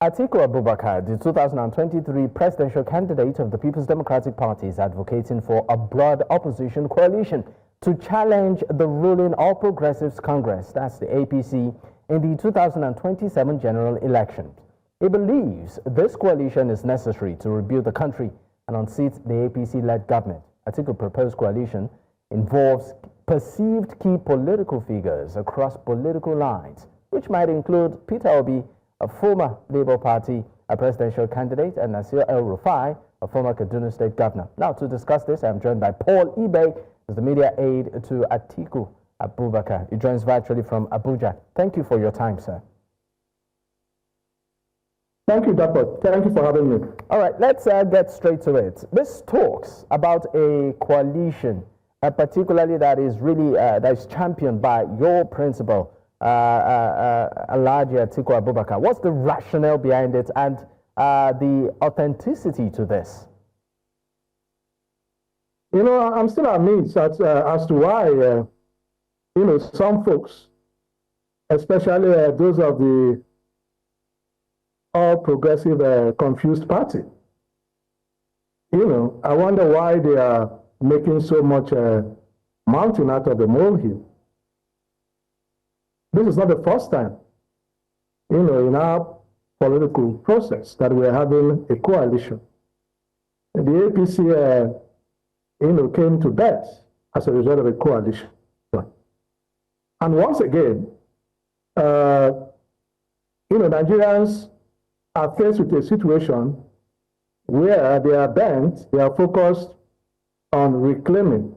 Atiku Abubakar, the 2023 presidential candidate of the People's Democratic Party, is advocating for a broad opposition coalition to challenge the ruling All Progressives Congress, that's the APC, in the 2027 general election. He believes this coalition is necessary to rebuild the country and unseat the APC-led government. Atiku's proposed coalition involves perceived key political figures across political lines, which might include Peter Obi, a former Labour Party presidential candidate, and Nasir El-Rufai, a former Kaduna State governor. Now, to discuss this, I'm joined by Paul Ibe, who's the media aide to Atiku Abubakar. He joins virtually from Abuja. Thank you for your time, sir. Thank you, Dapper. Thank you for having me. All right, let's get straight to it. This talks about a coalition, particularly that is really that is championed by your principal, Alhaji Atiku Abubakar. What's the rationale behind it and the authenticity to this? You know, I'm still amazed as to why, you know, some folks, especially those of the All Progressive Confused Party, you know, I wonder why they are making so much mountain out of the molehill. This is not the first time, you know, in our political process that we're having a coalition. The APC, you know, came to death as a result of a coalition. And once again, you know, Nigerians are faced with a situation where they are focused on reclaiming,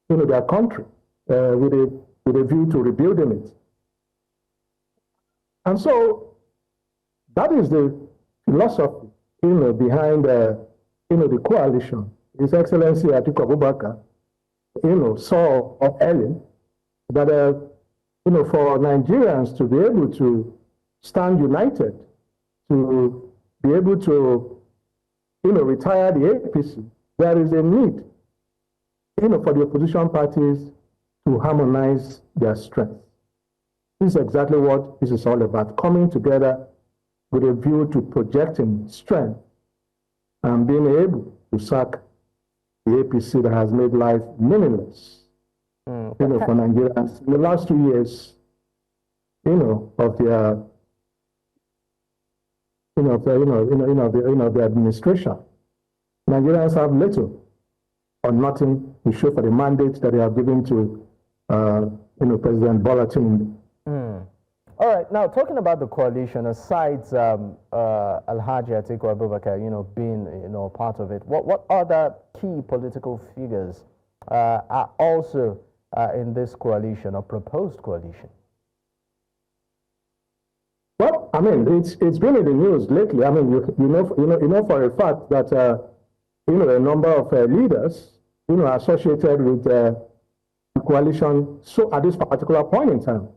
you know, their country with a view to rebuilding it. And so that is the philosophy, you know, behind, you know, the coalition. His Excellency Atiku Abubakar, you know, saw early that, you know, for Nigerians to be able to stand united, to be able to, you know, retire the APC, there is a need, you know, for the opposition parties to harmonize their strength. This is exactly what this is all about, coming together with a view to projecting strength and being able to sack the APC that has made life meaningless, you know, for Nigerians. In the last 2 years, you know, of their, the administration, Nigerians have little or nothing to show for the mandate that they have given to, you know, President Bola Tinubu. All right. Now, talking about the coalition, aside Alhaji Atiku Abubakar, you know, being, you know, part of it, what other key political figures are also in this coalition or proposed coalition? Well, I mean, it's been in the news lately. I mean, you know for a fact that you know, a number of leaders, you know, associated with the coalition. So at this particular point in time,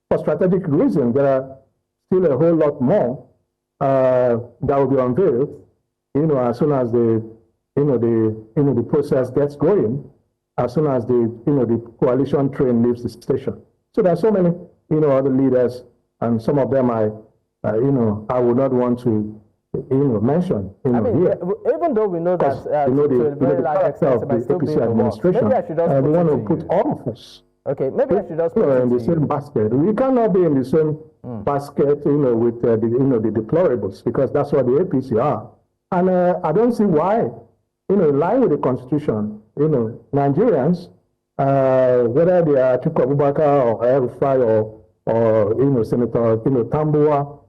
for strategic reasons, there are still a whole lot more that will be unveiled, you know, as soon as the process gets going, as soon as the coalition train leaves the station. So there are so many, you know, other leaders, and some of them I would not want to, you know, mention. You know, here. Even though we know that you know, to a very large extent, of the APC administration, maybe I should just they want to put all of us. Okay, maybe I should just put in the same basket. We cannot be in the same basket, you know, with the deplorables, because that's what the APC are. And I don't see why, you know, in line with the Constitution, you know, Nigerians, whether they are Atiku Abubakar or El-Rufai or you know, Senator, you know, Tambuwa,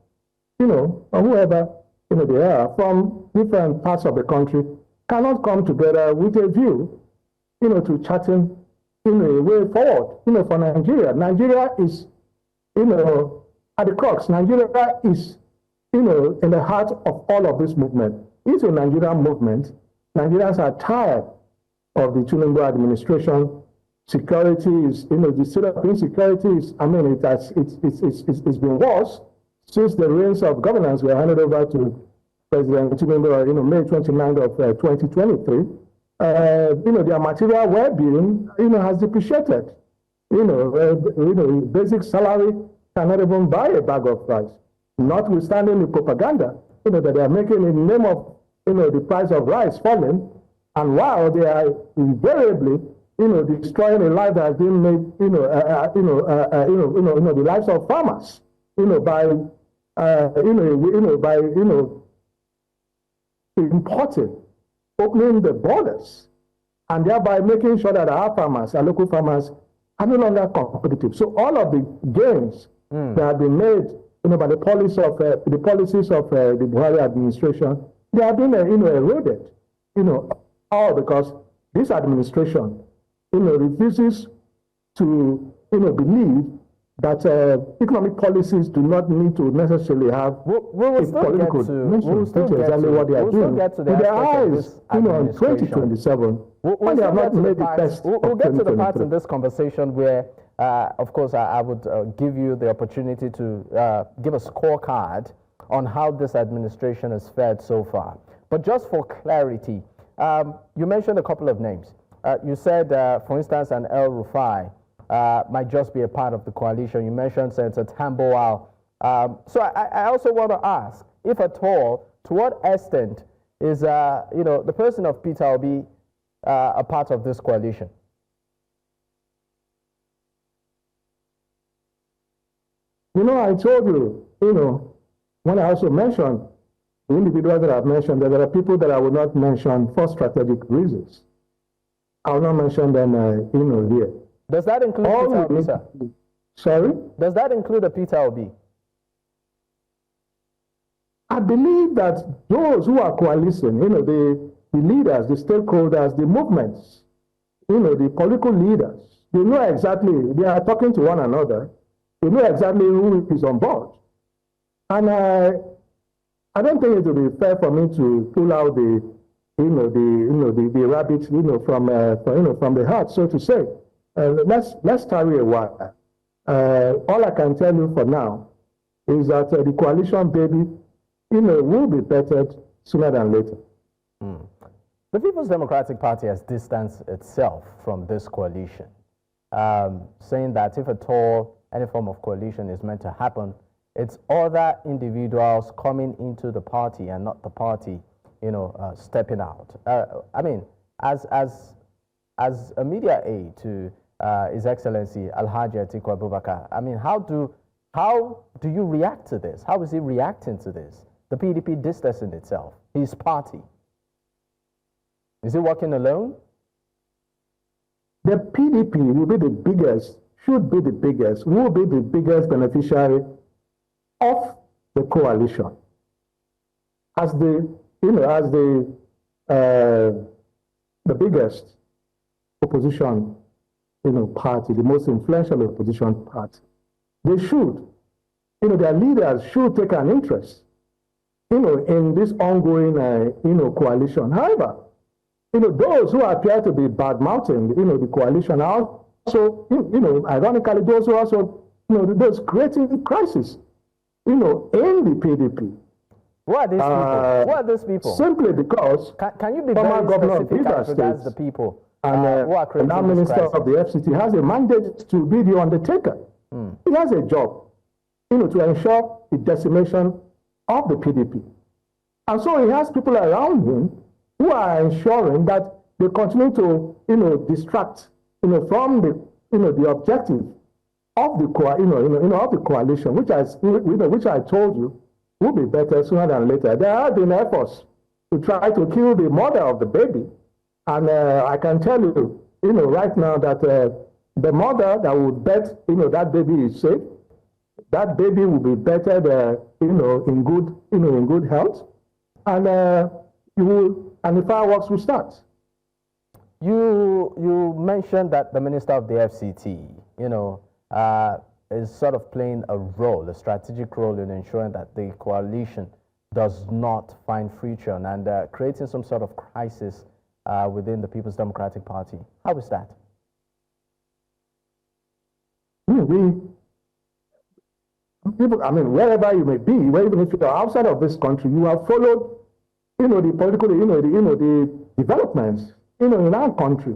you know, or whoever, you know, they are from different parts of the country, cannot come together with a view, you know, to charting, you know, a way forward, you know, for Nigeria. Nigeria is, you know, at the crux. Nigeria is, you know, in the heart of all of this movement. It's a Nigerian movement. Nigerians are tired of the Tinubu administration. Security is, you know, the state of insecurity is, I mean, it's been worse since the reins of governance were handed over to President Tinubu, you know, May 29th of 2023. You know, their material well-being, you know, has depreciated. You know, basic salary cannot even buy a bag of rice. notwithstanding the propaganda, that they are making in the name of, the price of rice falling, and while they are invariably, destroying a life that has been made, the lives of farmers, by, importing, opening the borders, and thereby making sure that our farmers, our local farmers, are no longer competitive. So all of the gains that have been made, by the policies of the Buhari administration, they have been, eroded, all because this administration, refuses to, believe that economic policies do not need to necessarily have a political dimension, which is exactly what they are doing. With their eyes, on 2027, when they have not made the best. We'll get to the part in this conversation where, of course, I would give you the opportunity to give a scorecard on how this administration has fared so far. But just for clarity, you mentioned a couple of names. You said, for instance, an El-Rufai might just be a part of the coalition. You mentioned Senator Tambowal. So I also want to ask, if at all, to what extent is the person of Peter Obi a part of this coalition? I told you, when I also mentioned the individuals that I've mentioned, that there are people that I will not mention for strategic reasons. I will not mention them, here. Does that include Peter Obi, sir? Sorry? Does that include a Peter Obi? I believe that those who are coalescing, the leaders, the stakeholders, the movements, the political leaders, they know exactly, they are talking to one another. They know exactly who is on board. And I don't think it will be fair for me to pull out the rabbit, from the hat, so to say. Let's tarry a while. All I can tell you for now is that the coalition baby, will be bettered sooner than later. The People's Democratic Party has distanced itself from this coalition, saying that if at all any form of coalition is meant to happen, it's other individuals coming into the party and not the party, stepping out. I mean, as a media aide to His Excellency Alhaji Atiku Abubakar, I mean, how do you react to this? How is he reacting to this? The PDP distancing itself, his party. Is he working alone? The PDP will be the biggest, should be the biggest, will be the biggest beneficiary of the coalition. As the biggest opposition, party, the most influential opposition party, they should, their leaders should take an interest, in this ongoing, coalition. However, those who appear to be bad-mouthing, the coalition are also, ironically, those who are also, those creating crisis, in the PDP. Who are these people? Who are these people? Simply because can you be very specific as regards the people who are creating the this Minister of the FCT has a mandate to be the undertaker. He has a job, to ensure the decimation of the PDP. And so he has people around him who are ensuring that they continue to, distract, from the objective of the coalition, which I told you will be better sooner than later. There have been efforts to try to kill the mother of the baby, and I can tell you, right now that the mother that would bet, that baby is safe, that baby will be better, in good health, and and the fireworks will start. You mentioned that the Minister of the FCT, is sort of playing a strategic role in ensuring that the coalition does not find friction and creating some sort of crisis within the People's Democratic Party. How is that? People, wherever you may be, even if you're outside of this country, you have followed, the political, the developments, in our country.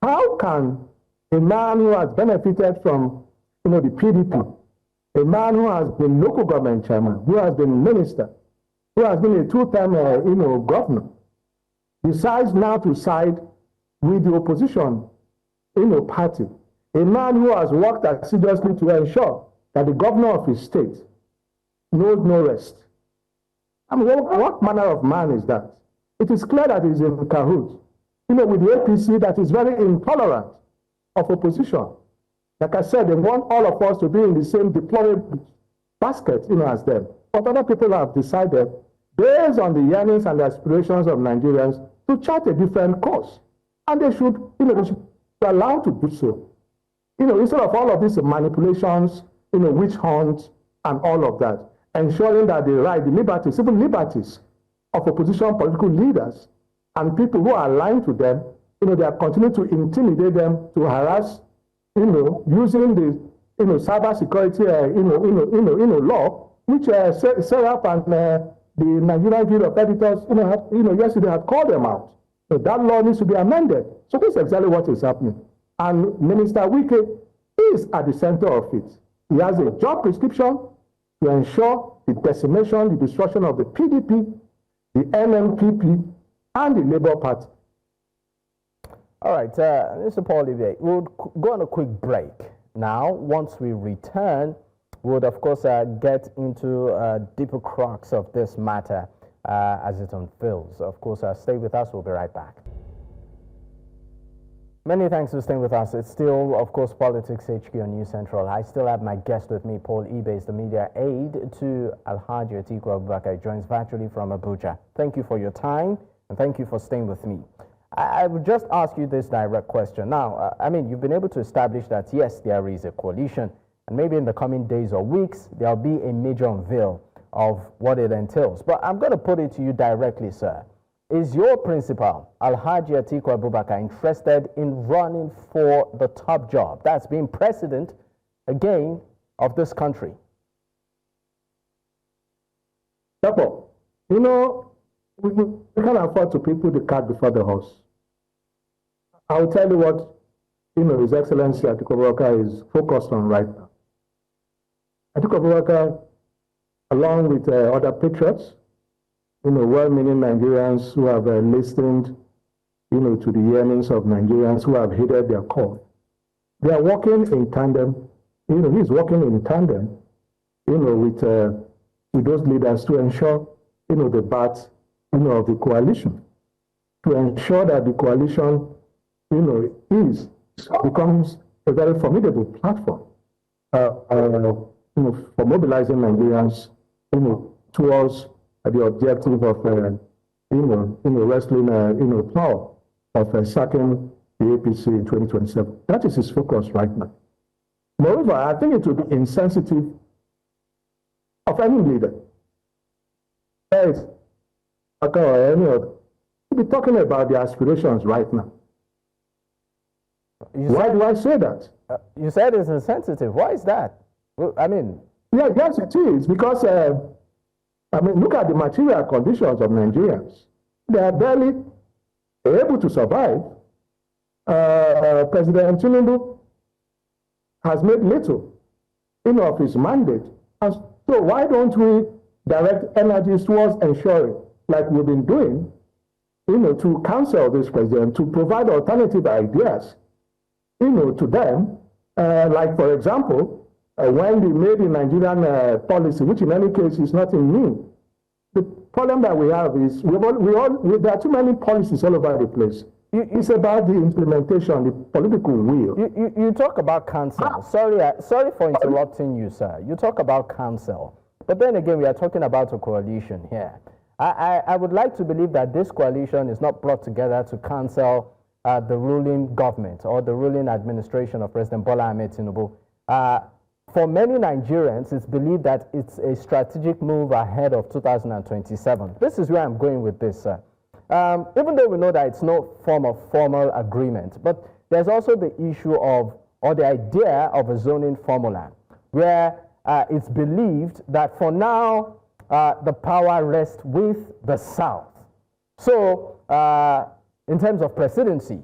How can a man who has benefited from, the PDP, a man who has been local government chairman, who has been minister, who has been a two-time, governor, decides now to side with the opposition, party. A man who has worked assiduously to ensure that the governor of his state knows no rest. I mean, what manner of man is that? It is clear that he's in cahoots, with the APC that is very intolerant of opposition. Like I said, they want all of us to be in the same deplorable basket, as them. But other people have decided, based on the yearnings and the aspirations of Nigerians, to chart a different course. And they should, they should be allowed to do so. Instead of all of these manipulations, witch hunts and all of that, ensuring that they right the liberties, civil liberties of opposition political leaders and people who are aligned to them, they are continuing to intimidate them, to harass, using the, cyber security, law, which Serap and the Nigerian Guild of Editors, yesterday had called them out. So that law needs to be amended. So this is exactly what is happening. And Minister Wike is at the center of it. He has a job prescription to ensure the decimation, the destruction of the PDP, the NNPP, and the Labour Party. All right, Mr. Paul Ibe, we'll go on a quick break. Now, once we return, we'll, of course, get into deeper crux of this matter as it unfolds. Of course, stay with us. We'll be right back. Many thanks for staying with us. It's still, of course, Politics HQ on News Central. I still have my guest with me, Paul Ibe, is the media aide to Alhaji Atiku Abubakar. He joins virtually from Abuja. Thank you for your time, and thank you for staying with me. I would just ask you this direct question. Now, you've been able to establish that, yes, there is a coalition, and maybe in the coming days or weeks, there'll be a major unveil of what it entails. But I'm going to put it to you directly, sir. Is your principal, Alhaji Atiku Abubakar, interested in running for the top job? That's being president, again, of this country. Therefore, we can't afford to put the cart before the horse. I'll tell you what, His Excellency Atiku Abubakar is focused on right now. Atiku Abubakar, along with other patriots, well-meaning Nigerians who have listened, to the yearnings of Nigerians who have heeded their call. They are working in tandem. He's working in tandem, with those leaders to ensure, the path, of the coalition, to ensure that the coalition, becomes a very formidable platform, for mobilizing Nigerians, towards the objective of, wrestling, power of sacking the APC in 2027. That is his focus right now. Moreover, I think it would be insensitive of any leader, or any other, to be talking about the aspirations right now. Why do I say that? You said it's insensitive. Why is that? Well, yes, it is, because look at the material conditions of Nigerians. They are barely able to survive. President Tinubu has made little, of his mandate. And so why don't we direct energies towards ensuring, like we've been doing, to counsel this president, to provide alternative ideas, to them, like, for example, when they made the Nigerian policy, which in any case is nothing new. The problem that we have is there are too many policies all over the place. It's about the implementation, the political will. You talk about counsel. Sorry for interrupting you, sir. You talk about counsel. But then again, we are talking about a coalition here. I would like to believe that this coalition is not brought together to counsel the ruling government or the ruling administration of President Bola Ahmed Tinubu. For many Nigerians, it's believed that it's a strategic move ahead of 2027. This is where I'm going with this, sir. Even though we know that it's no form of formal agreement, but there's also the issue of, or the idea of a zoning formula, where it's believed that for now, the power rests with the South. So, in terms of presidency,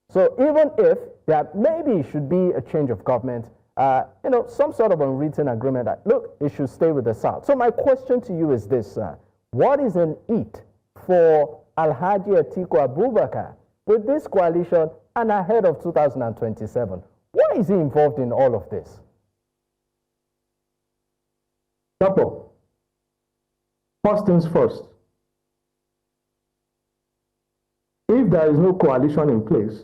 so even if there maybe should be a change of government, some sort of unwritten agreement that, look, it should stay with the South. So my question to you is this, sir. What is an it for Alhaji Atiku Abubakar with this coalition and ahead of 2027? Why is he involved in all of this? Couple. First things first. If there is no coalition in place,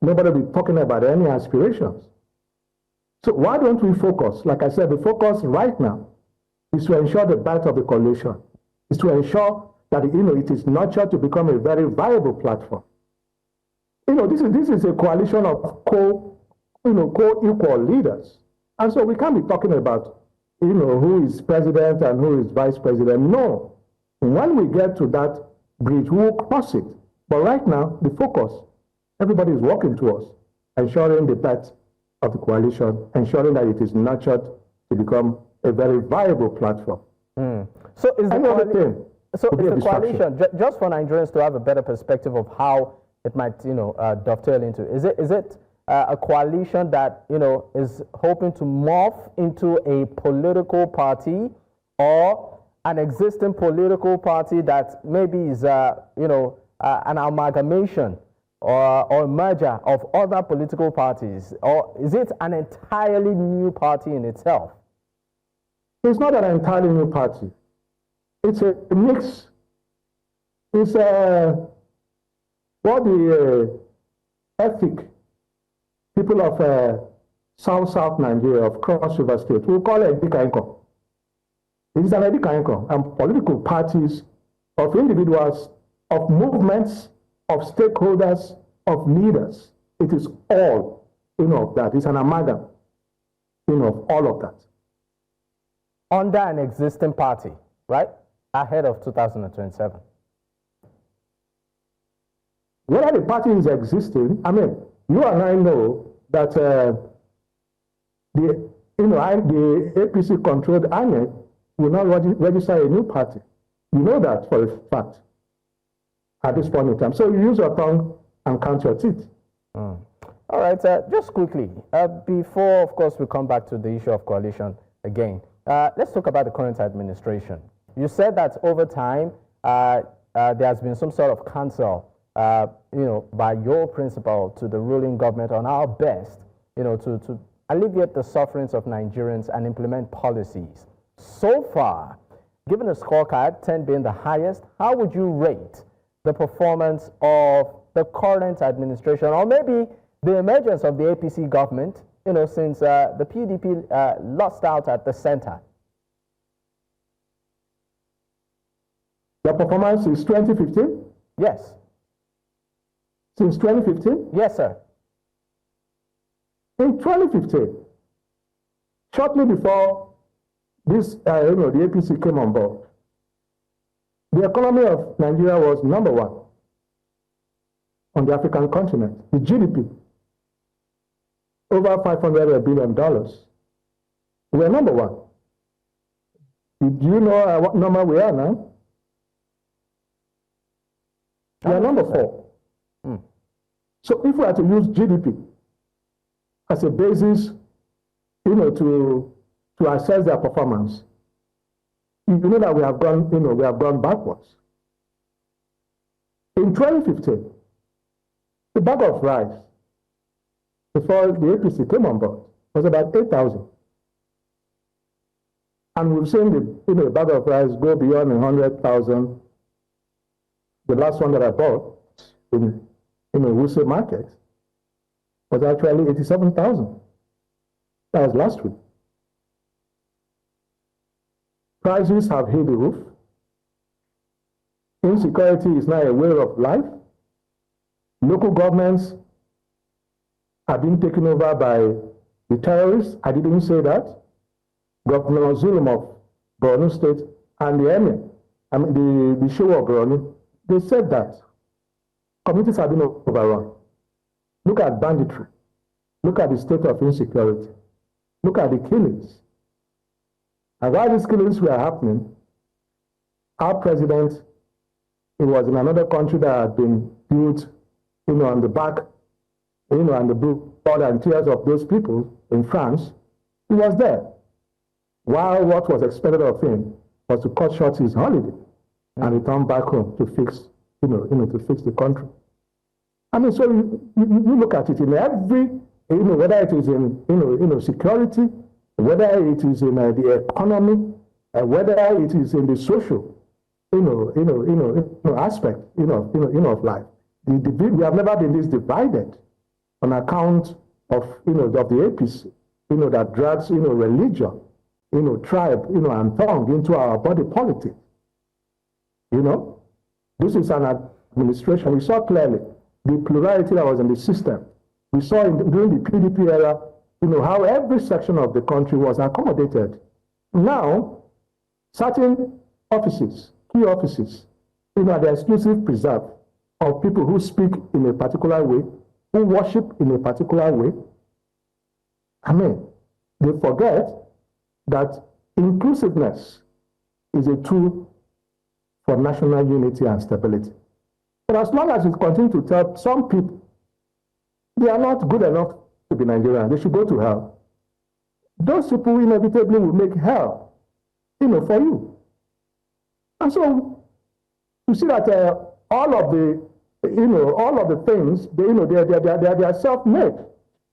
nobody will be talking about any aspirations. So why don't we focus? Like I said, the focus right now is to ensure the birth of the coalition, is to ensure that it is nurtured to become a very viable platform. This is a coalition of co-equal leaders. And so we can't be talking about who is president and who is vice president. No. When we get to that bridge, we will cross it. But right now, the focus, everybody is working towards ensuring the birth of the coalition, ensuring that it is nurtured to become a very viable platform. So is the coalition, just for Nigerians to have a better perspective of how it might, dovetail into, is it a coalition that, is hoping to morph into a political party, or an existing political party that maybe is, an amalgamation or a merger of other political parties? Or is it an entirely new party in itself? It's not an entirely new party. It's a mix. It's what the ethnic people of South Nigeria, of Cross River State, we call it Edikainko. It is an Edikainko, and political parties of individuals, of movements, of stakeholders, of leaders. It is all, of that. It's an amalgam, of all of that. Under an existing party, right? Ahead of 2027. Whether the party is existing, you and I know that the APC-controlled INEC will not register a new party. You know that for a fact at this point in time. So you use your tongue and count your teeth. All right, just quickly, before, of course, we come back to the issue of coalition again, let's talk about the current administration. You said that over time, there has been some sort of counsel, by your principal to the ruling government on our best, to alleviate the sufferings of Nigerians and implement policies. So far, given a scorecard, 10 being the highest, how would you rate the performance of the current administration, or maybe the emergence of the APC government, since the PDP lost out at the center? The performance is 2015? Yes. Since 2015? Yes, sir. In 2015, shortly before this, the APC came on board, the economy of Nigeria was #1 on the African continent. The GDP, over $500 billion. We are #1. Do you know what number we are now? We are #4. So if we are to use GDP as a basis, to assess their performance, you know that we have gone backwards. In 2015, the bag of rice before the APC came on board was about 8,000. And we've seen the bag of rice go beyond 100,000. The last one that I bought in a wholesale market was actually 87,000. That was last week. Prices have hit the roof. Insecurity is now a way of life. Local governments are being taken over by the terrorists. I didn't say that. Governor Zulum of Kaduna State and the Emir, the show of Borno, they said that communities have been overrun. Look at banditry. Look at the state of insecurity. Look at the killings. And while these killings were happening, our president, he was in another country that had been built, on the back, and the blood and tears of those people in France, he was there. While what was expected of him was to cut short his holiday and return back home to fix, to fix the country. I mean, so you look at it in every, whether it is in, security, whether it is in the economy, whether it is in the social, aspect, of life. We have never been this divided on account of, of the APC, that drags, religion, tribe, and tongue into our body politic. This is an administration. We saw clearly the plurality that was in the system. We saw during the PDP era, how every section of the country was accommodated. Now, certain offices, key offices, are the exclusive preserve of people who speak in a particular way, who worship in a particular way. I mean, they forget that inclusiveness is a tool for national unity and stability. But as long as we continue to tell some people they are not good enough to be Nigerian, they should go to hell, those people inevitably will make hell, for you. And so you see that all of the things, they are self-made.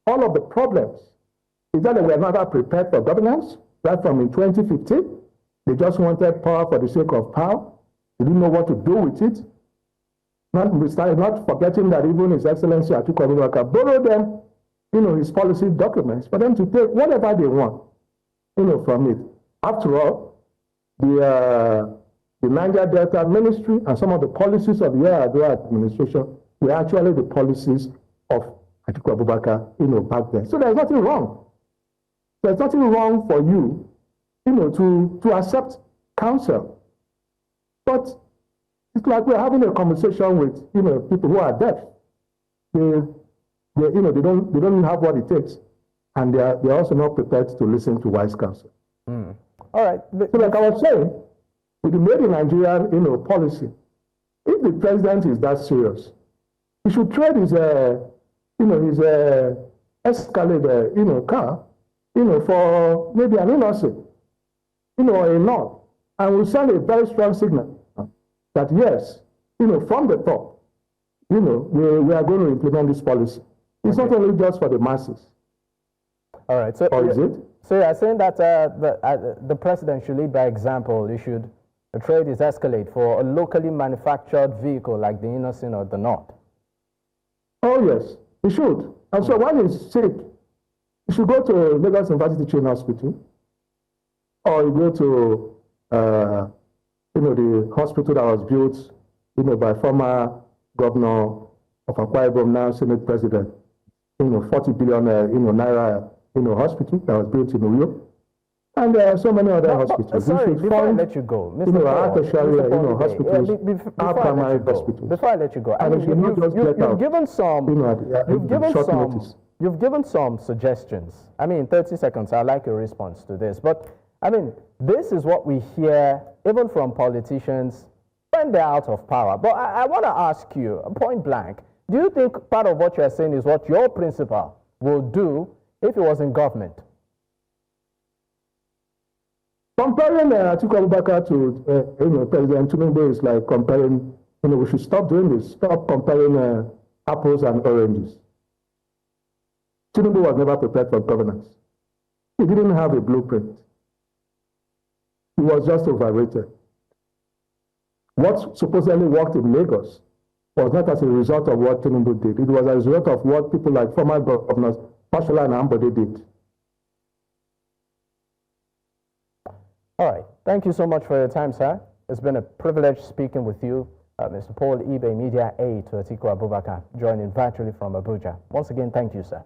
All of the problems is that they were never prepared for governance. Right from in 2015, they just wanted power for the sake of power. They didn't know what to do with it. Not forgetting that even His Excellency Atiku Abubakar borrowed them, his policy documents for them to take whatever they want, from it. After all, the Niger Delta Ministry and some of the policies of the Yar'Adua administration were actually the policies of Atiku Abubakar, back then. So there's nothing wrong. There's nothing wrong for you, to accept counsel. But it's like we're having a conversation with, people who are deaf. They don't have what it takes, and they're also not prepared to listen to wise counsel. All right. So like I was saying, with the made in Nigeria, policy, if the president is that serious, he should trade his Escalade, car, for maybe an innocent, or a law, and will send a very strong signal that yes, from the top, we are going to implement this policy. It's not only just for the masses. All right. So, or is it? So you are saying that the president should lead by example. He should trade his Escalade for a locally manufactured vehicle like the Innocent or the North. Oh yes, he should. And so when he's sick, he should go to Lagos University Teaching Hospital, or you go to the hospital that was built, by former governor of Akwa Ibom, now Senate President, 40 billion, naira, hospital that was built in Uyo. And there are so many other hospitals. Sorry, before I let you go, Mr. Paul, hospitals, our primary hospitals. Before I let you go, I mean, you've given some suggestions. I mean, 30 seconds, I'd like a response to this. But, I mean, this is what we hear, even from politicians, when they're out of power. But I want to ask you, point blank, do you think part of what you're saying is what your principal will do if he was in government? Comparing Atiku Abubakar to President Tinubu is like comparing, we should stop doing this, stop comparing apples and oranges. Tinubu was never prepared for governance. He didn't have a blueprint. He was just overrated. What supposedly worked in Lagos was not as a result of what Tinubu did. It was a result of what people like former governors Fashola and Ambode did. All right. Thank you so much for your time, sir. It's been a privilege speaking with you. Mr. Paul Ibe, Media Aide to Atiku Abubakar, joining virtually from Abuja. Once again, thank you, sir.